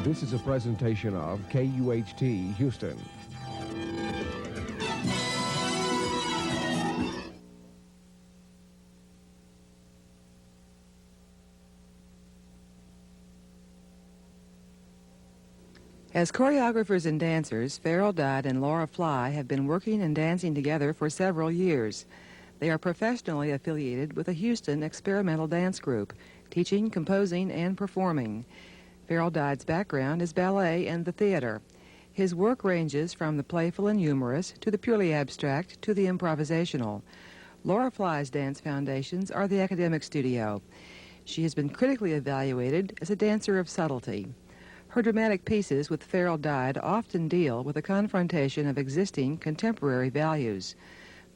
This is a presentation of KUHT Houston. As choreographers and dancers, Farrell Dyde and Laura Fly have been working and dancing together for several years. They are professionally affiliated with a Houston experimental dance group, teaching, composing, and performing. Farrell Dyde's background is ballet and the theater. His work ranges from the playful and humorous to the purely abstract to the improvisational. Laura Fly's dance foundations are the academic studio. She has been critically evaluated as a dancer of subtlety. Her dramatic pieces with Farrell Dyde often deal with a confrontation of existing contemporary values.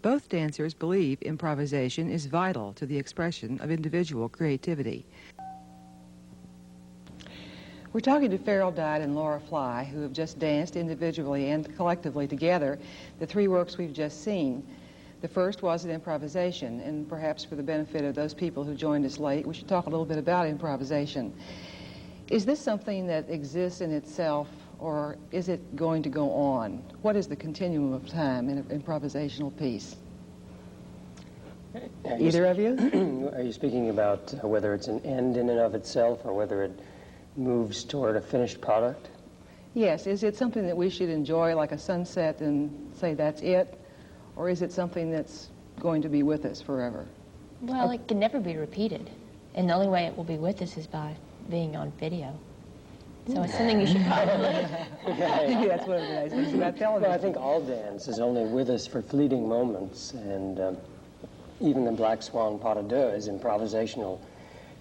Both dancers believe improvisation is vital to the expression of individual creativity. We're talking to Farrell Dyde and Laura Fly, who have just danced individually and collectively together the three works we've just seen. The first was an improvisation, and perhaps for the benefit of those people who joined us late, we should talk a little bit about improvisation. Is this something that exists in itself, or is it going to go on? What is the continuum of time in an improvisational piece? Either of you? Are you speaking about whether it's an end in and of itself, or whether it moves toward a finished product? Yes. Is it something that we should enjoy like a sunset and say that's it? Or is it something that's going to be with us forever? Well, it can never be repeated. And the only way it will be with us is by being on video. So it's something you should probably... Maybe that's one of the nice things about television. Well, I think all dance is only with us for fleeting moments, and even the Black Swan pas de deux is improvisational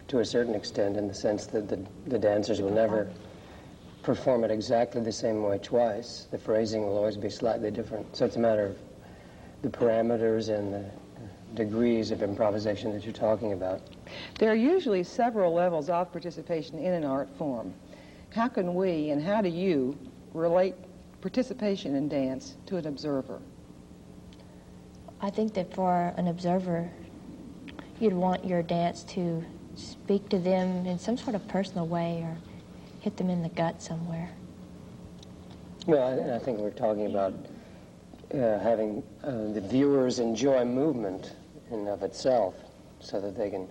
to a certain extent, in the sense that the dancers will never perform it exactly the same way twice. The phrasing will always be slightly different. So it's a matter of the parameters and the degrees of improvisation that you're talking about. There are usually several levels of participation in an art form. How can we, and how do you, relate participation in dance to an observer? I think that for an observer, you'd want your dance to speak to them in some sort of personal way or hit them in the gut somewhere. Well, I think we're talking about having the viewers enjoy movement in and of itself, so that they can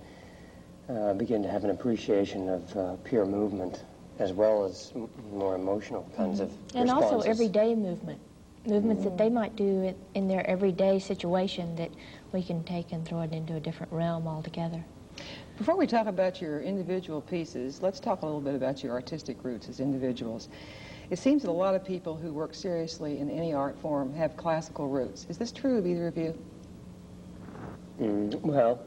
begin to have an appreciation of pure movement, as well as more emotional kinds of And responses. also everyday movements that they might do in their everyday situation that we can take and throw it into a different realm altogether. Before we talk about your individual pieces, let's talk a little bit about your artistic roots as individuals. It seems that a lot of people who work seriously in any art form have classical roots. Is this true of either of you? Well,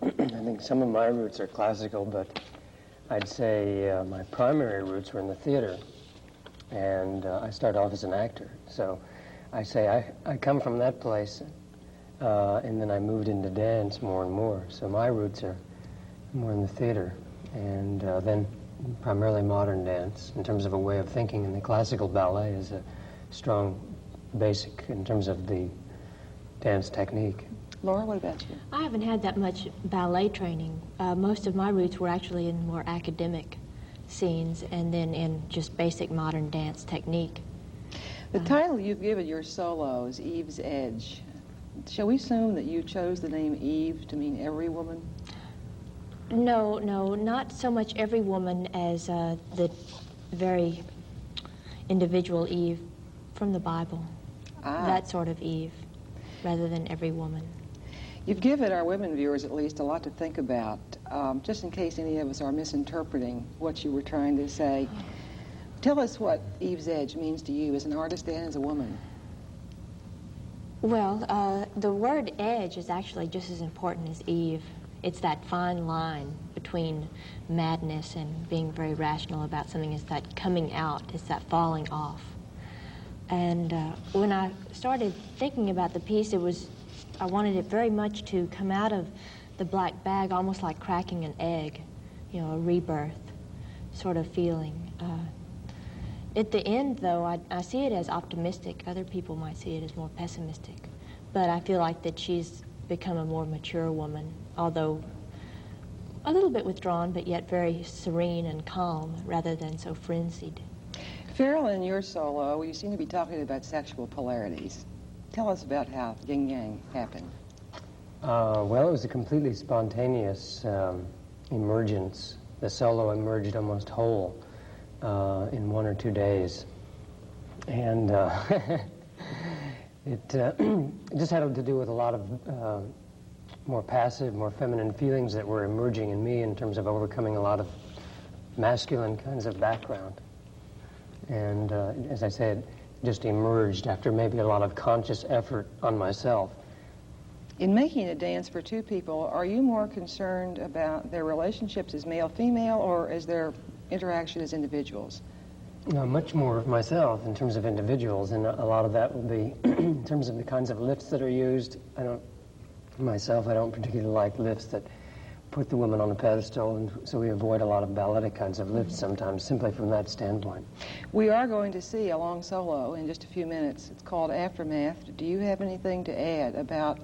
I think some of my roots are classical, but I'd say my primary roots were in the theater, and I started off as an actor. So I say I come from that place, and then I moved into dance more and more. So my roots are more in the theater, and then primarily modern dance in terms of a way of thinking, and the classical ballet is a strong basic in terms of the dance technique. Laura, what about you? I haven't had that much ballet training. Most of my roots were actually in more academic scenes and then in just basic modern dance technique. The title you've given your solo is Eve's Edge. Shall we assume that you chose the name Eve to mean every woman? No, not so much every woman as the very individual Eve from the Bible. That sort of Eve, rather than every woman. You've given our women viewers, at least, a lot to think about, just in case any of us are misinterpreting what you were trying to say. Tell us what Eve's Edge means to you as an artist and as a woman. Well, the word edge is actually just as important as Eve. It's that fine line between madness and being very rational about something. It's that coming out, it's that falling off. And when I started thinking about the piece, I wanted it very much to come out of the black bag, almost like cracking an egg, a rebirth sort of feeling. At the end, though, I see it as optimistic. Other people might see it as more pessimistic. But I feel like that she's become a more mature woman, although A little bit withdrawn, but yet very serene and calm, rather than so frenzied. Farrell, in your solo, you seem to be talking about sexual polarities. Tell us about how yin yang happened. Well, it was a completely spontaneous emergence. The solo emerged almost whole in 1 or 2 days. And it just had to do with a lot of more passive, more feminine feelings that were emerging in me in terms of overcoming a lot of masculine kinds of background. And as I said, just emerged after maybe a lot of conscious effort on myself. In making a dance for two people, are you more concerned about their relationships as male-female or as their interaction as individuals? Much more of myself in terms of individuals, and a lot of that will be in terms of the kinds of lifts that are used. I don't particularly like lifts that put the woman on a pedestal, and so we avoid a lot of balletic kinds of lifts sometimes, simply from that standpoint. We are going to see a long solo in just a few minutes. It's called Aftermath. Do you have anything to add about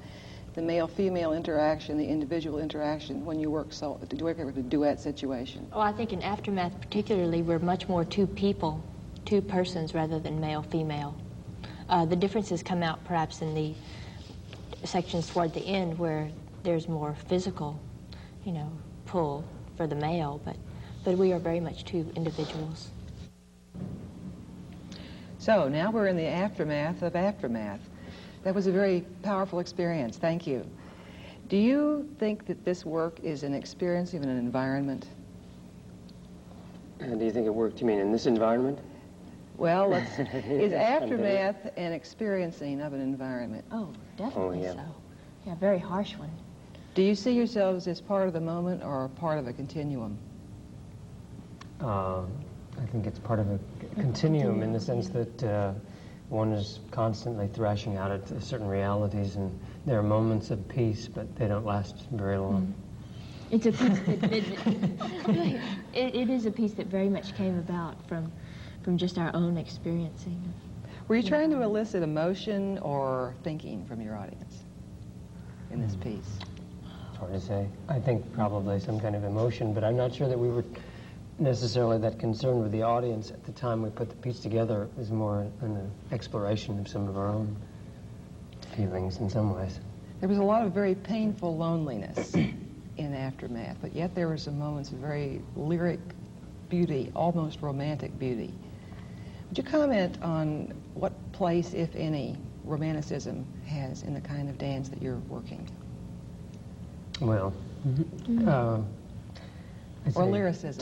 the male-female interaction, the individual interaction, when you work with a duet situation? Oh, I think in Aftermath particularly, we're much more two people, two persons, rather than male-female. The differences come out perhaps in the sections toward the end where there's more physical, pull for the male, but we are very much two individuals. So now we're in the aftermath of Aftermath. That was a very powerful experience. Thank you. Do you think that this work is an experience of an environment? Do you think it worked, you mean, in this environment? Well, is Aftermath an experiencing of an environment? Oh, definitely yeah. so. Yeah, very harsh one. Do you see yourselves as part of the moment or part of a continuum? I think it's part of a continuum in the sense that one is constantly thrashing out at certain realities, and there are moments of peace, but they don't last very long. It's a piece that it is a piece that very much came about from just our own experiencing. Were you trying to elicit emotion or thinking from your audience in this piece? It's hard to say. I think probably some kind of emotion, but I'm not sure that we were necessarily that concerned with the audience at the time we put the piece together. It was more an exploration of some of our own feelings in some ways. There was a lot of very painful loneliness in Aftermath, but yet there were some moments of very lyric beauty, almost romantic beauty. Would you comment on what place, if any, romanticism has in the kind of dance that you're working? Well, or lyricism.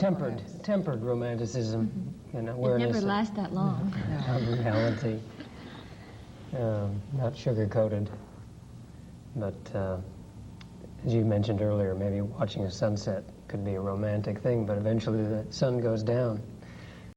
Tempered romanticism, and awareness. It never lasts that long. Of reality, not sugar-coated, but as you mentioned earlier, maybe watching a sunset could be a romantic thing, but eventually the sun goes down.